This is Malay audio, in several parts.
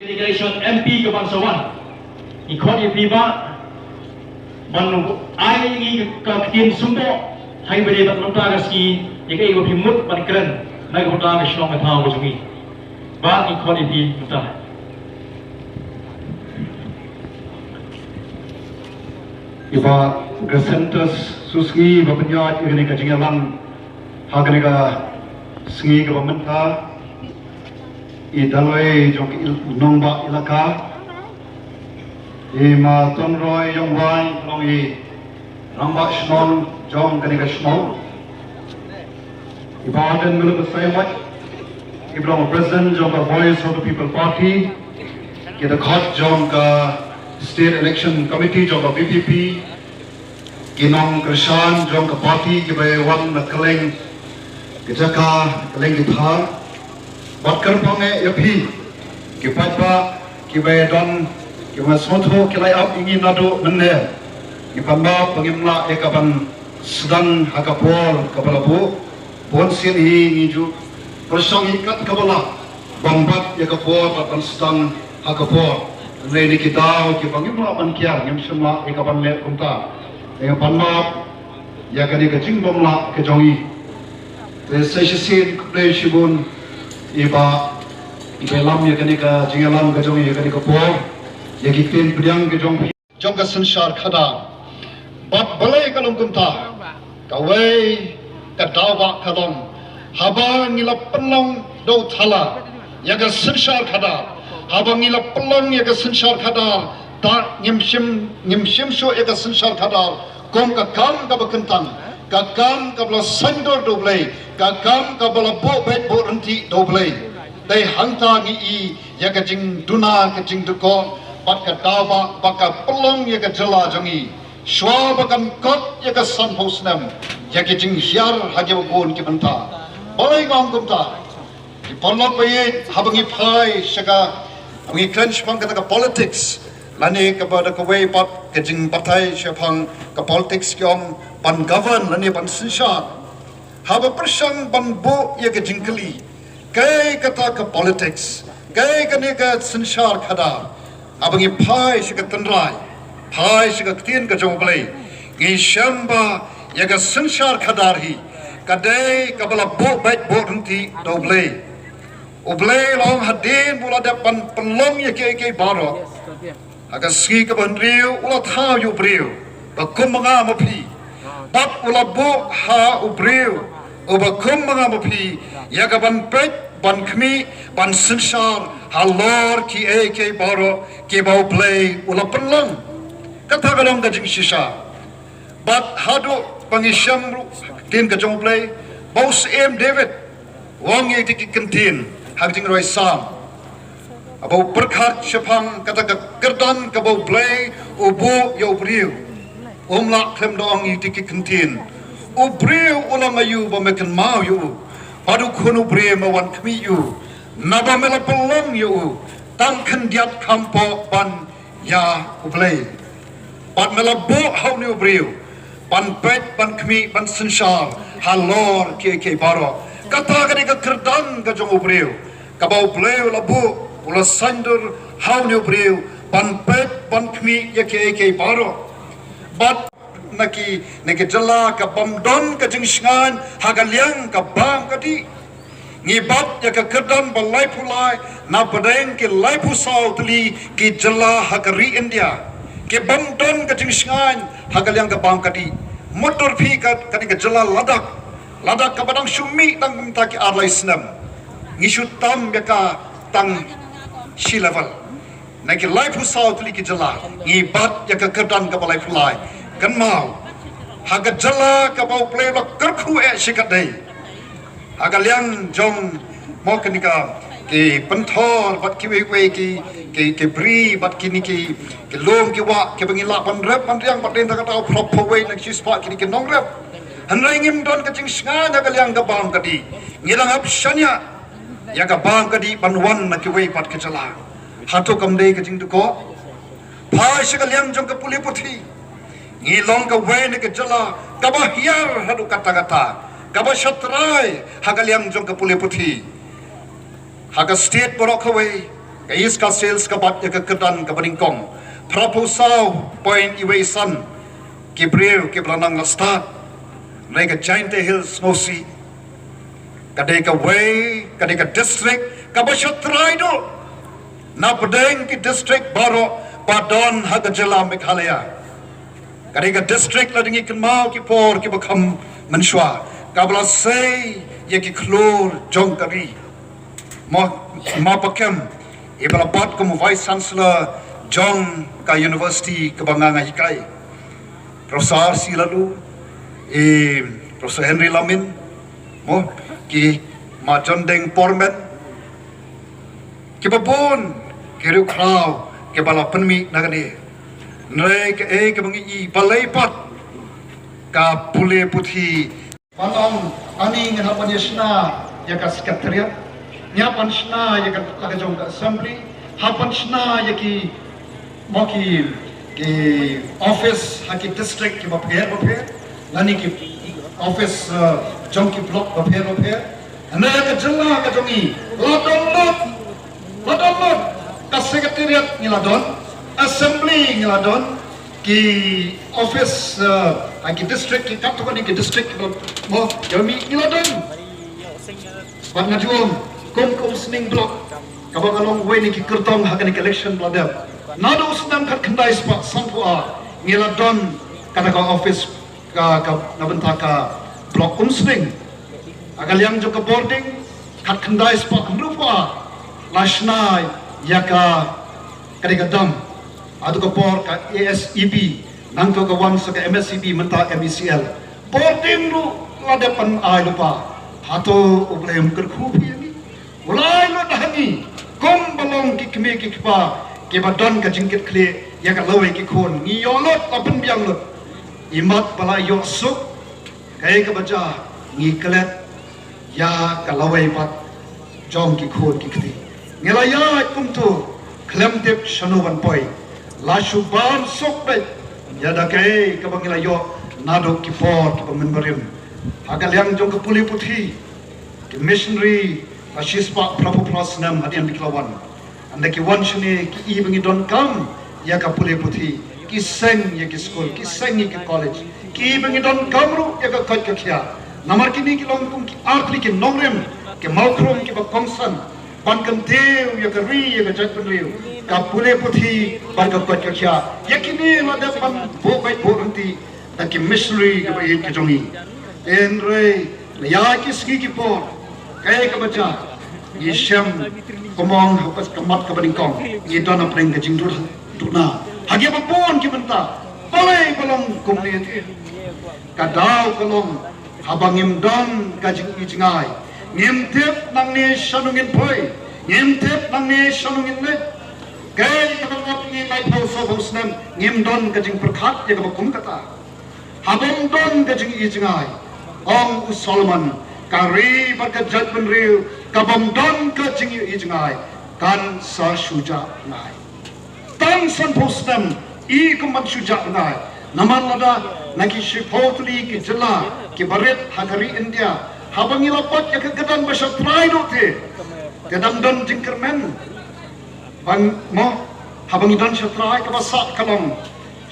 Delegation MP ke bangsawan ikut ipiba man ai ngi ka kien sumbo hai bele bat nota gaski yeke igo pimut ban kren nai hota ke shlong tha go jungi ba ikut ipi nota iba gesentas suski bapnya ini ka jingalang hagane ka sngi ka bamenta idaloi jong nongba ilaka ma tonroi yong wai longi ramba shnol jong kani ka shnol ibadan mulu besai wat ibrahim president jong ka voice of the people party kita khot jong ka state election committee jong ka VPP kinong krishan jong ka party kibai wan na kaleng kijaka kaleng githar Bakar pange yapi, kipapa, kibai don, kibai soto, kilai up ingin nado mende, kipamba pangimla ekaban sedang hakapol kapalabu, pon sin ngiju, persong ikat kapala, bambat yakapol papan sedang hakapol, ini kita kipangimla pankiar, ngimsumla ekaban le kunta, ekapamba yakani kajing bomla kejongi, sesesin kuplay shibun. Iba lam ya kani ka jingalam ka jong ya kani ka po ya kitin priang ke jong ka sanshar khada bat balai ka lum kumta ka wei ka dawa khadom haba ngila penlong do thala ya ka sanshar khada haba ngila penlong ya ka sanshar khada ta nyimshim sho ya ka sanshar khada kom ka kam ka bakentang kakam kabla sandor doblei kakam kabla bo bet bo ranti doblei dai hangta ngi I ya ka jing duna ka jing duko bat ka dawa baka pelong ya ka jela jangi shwa bakan kot ya ka san hosnam ya ka jing hiar hage gon ki banta bolai gam kumta ki polok pe habangi phai shaka ngi crunch pang ka politics lani ka ba ka wei pat ka jing patai shapang ka politics kyom ban govern lani ban sinsha haba persang ban bo ya ke jingkali kai kata ka politics kai ka ne ka sinsha khada abangi phai shika tanrai phai shika tien ka jonglei ngi shamba ya ka sinsha khada hi kadai ka bala bo bait bo runti doblei oblei long hadin bula da ban pelong ya ke baro aga ski ka ban riu ula tha yu briu ba kumanga mapi bat ulabu ha ubriu ubakum mga mapi yagaban pet ban kmi ban sinsar halor kiei baro bau play ulapan lang kata kadang gajing sisa bat hadu pangisyam tin kajong play bau em David wang ye tiki kentin hagjing roi sam abau berkat syapang kata kerdan kabau play ubu ya ubriu umla klem doang i tiki kentin ubreu ulang ayu ba meken mau yu padu khunu bre mawan kmi yu naba mela pelong yu tam kendiat kampo ban ya ublei pan mela bo hau ni ubreu pan pet pan kmi pan sinsar halor ke baro kata kani ka kerdan ka jong ubreu ka ba ubleu labu ula sandur hau ni ubreu pan pet pan kmi ya ke baro bat naki jala ka bamdon ka jingsngan hagaliang ka bam ka di ngibat ya ka kerdan balai pulai na badeng ke lai pusau tli ki jala hagari India ke bamdon ka jingsngan hagaliang ka bam ka di motor phi ka kani ka jala ladak ka badang shumi tang minta ki arlai snam ngisutam ya ka tang shi level naki lai pusau tli ki jala ngibat ya ka kerdan ka balai pulai kan mau haga jala ka bau play lo kerku sikat dei haga liang jong mo kenika ke penthor bat ki we ki bri bat kini ki lom ki wa ke bangila ban rep ban riang bat den ta tau prop we nak si spot kini ke nong rep hanrai ngim don ka ching snga haga liang ka bam ka di ngilang ap shanya ya ka bam ka di ban wan na ki we bat ke jala hatu kam dei ka ching tu ko phai shi ka liang jong ka puli puthi ngilong ka wene ke jala kaba hiar hadu kata kaba shatrai hagaliang jong ka puli puthi haga state borok we Kais ka sales ka bat ya ka kedan ka beningkong. Proposal point iwaisan ki breu ki branang la start. Nai ka giant hills ngosi. Kadai ka way, kadai ka district, ka basyo traido. Na pedeng ki district baro padon haga jela Meghalaya. Kadai ka district la dingi kan mau ki por ki bakam menshwa. Kabla say ya ki klor jong kari. Ma pakem ibala bat ko vice chancellor jong ka university kabanganga hikai. Profesor silalu Profesor Henry Lamin mo ki ma jondeng pormen ki babon ki ru kraw ki bala penmi nagani nre ke bangi I balai pat ka pule puthi palong ani ngana panisna ya ka sekretariat nya panisna ya ka jong ka assembly ha panisna ya ki mo ki office ha ki district ki bapher lani ki office jong ki block bapher ana ka jalla ka jongi ladon ka secretariat ngiladon assembly ngiladon ki office ki district ki kapto ki district mo yomi ngiladon bang ngajum kom sning block kabang along way ni ki kertong hakani election bladem nado usnam kat khandai spa sampua ngiladon kada ka office ka nabenta ka block sning agal yang jo ka boarding kat khandai spa rupa lashna yaka kadika dam adu ka por ka ASEB nang to ka wan sa ka MSCB menta MECL boarding lu ladepan ai lupa hato ublem kerkhu ni ulai lo dahani kom balong ki kme ki pa ke badon ka jingkit kle ya ka lawe ki khon ni yolot lapan biang lot imat bala yo suk kai ka baja ni klet ya ka lawe pat jom ki khon ki kti ngelaya kumtu klem tip shanuwan poi la shuban sok be ya da kai ka bangila yo nado ki por ki pamenbarim agal yang jong ka puli puthi ki missionary ashispa prapu plasnam hadian biklawan anda ki wanshne ki ibngi don kam ya ka puli puthi ki seng ya ki school ki seng ki college ki ibngi don kamru ya ka kot ka khia namar kini ki long kum ki artli ki nongrem ki maukrom ki ba kongsan ban kam dew ya ka ri ya ka jatpan riu ka pule puthi ban ka kot ka khia ya kini la da ban bo bai bo ranti ta ki missionary ka ba ki jongi en re ya ki ski ki por kai ka bacha yisham komong hokas kamat ka baningkong ye dona preng ka jingdur duna hage ba pon ki benta balai balong kumni ka daw kalong habangim don ka jing jingai ngem tep nang ne shanungin poi ngem tep nang ne shanungin ne kai ka ngot ni mai pho so bosnam ngem don ka jing prakhat ye ka kum kata habang don ka jing jingai ong Solomon kari barka judgment riu kabam don ka jing jingai kan sa shuja ngai tang san postam I kuman shuja ngai naman lada naki shipotli ki jilla ki baret hagari India habang ilapat ya kegadan basya pride te kedam don jingkermen bang mo habang idon syatrai ka basak kalong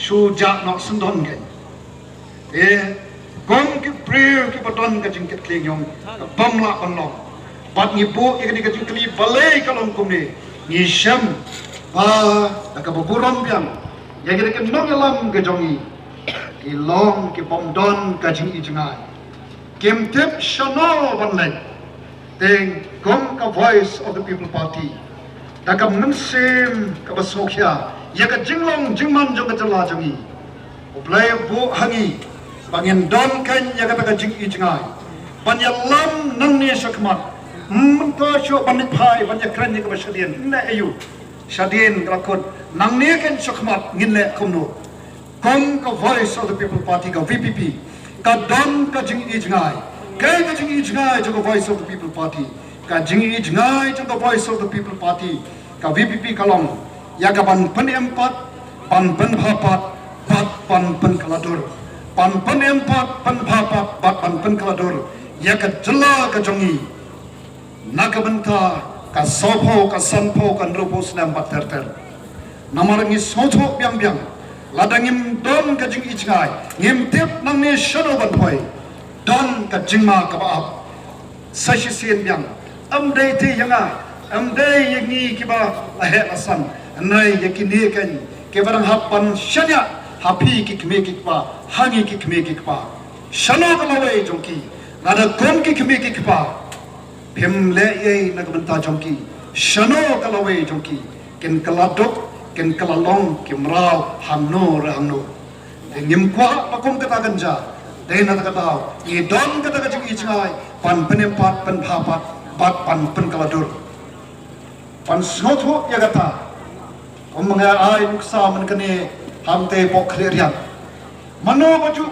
shuja no sendon gen gong ki priu ki badon ka jingket klingyong bamla banlong bat ni bu ikani ka jingkli balai kalong kumni ni syam ba ka baburam biang ya kira ke nongelam ke jongi ki long ki bomdon ka jing jingai kem tip shano banlen teng gong ka voice of the people party da ka mnsim ka basokya ya ka jinglong jingman jong ka jala jongi oblai bu hangi bangin don kan ya kata ka jing jingai banyalam nang ne sakmat menta syo banit phai banya kran ni ka basadian na ayu shadien rakot nang ne kan sakmat nginle khumno kom ka voice of the people party ka VPP ka don ka jing jingai kai ka jing jingai jo ka voice of the people party ka jing jingai jo ka voice of the people party ka VPP kalong ya ka ban pen empat ban pen bhapat bat ban pen kaladur pan pen empat pan bhapat bat pan pen kaladur ya ka jela ka jongi nakabenta ka sopo ka sanpo kan rupo senam bater namarangi soto biang ladangim don ka jing icngai ngim tip nang ni shano ban phoi don ka jingma ka ba sashi sien biang amdei ti yanga amdei yangi kiba lahe asan nai yakini kan ke barang hapan shanya hapi ki kme ki pa hangi ki kme ki pa shano ka lawai jongki nada kon ki kme ki pa phim le ye nagbanta jongki shano ka lawai jongki ken kaladok ken kalalong kimrao hamno rahno ngim kwa pakum kata ganja dena kata i don kata ka jing icngai pan penempat pen phapat bat pan pen kaladur pan snotho ya kata omanga ai nuksa man kane hamte pok clear yan mano baju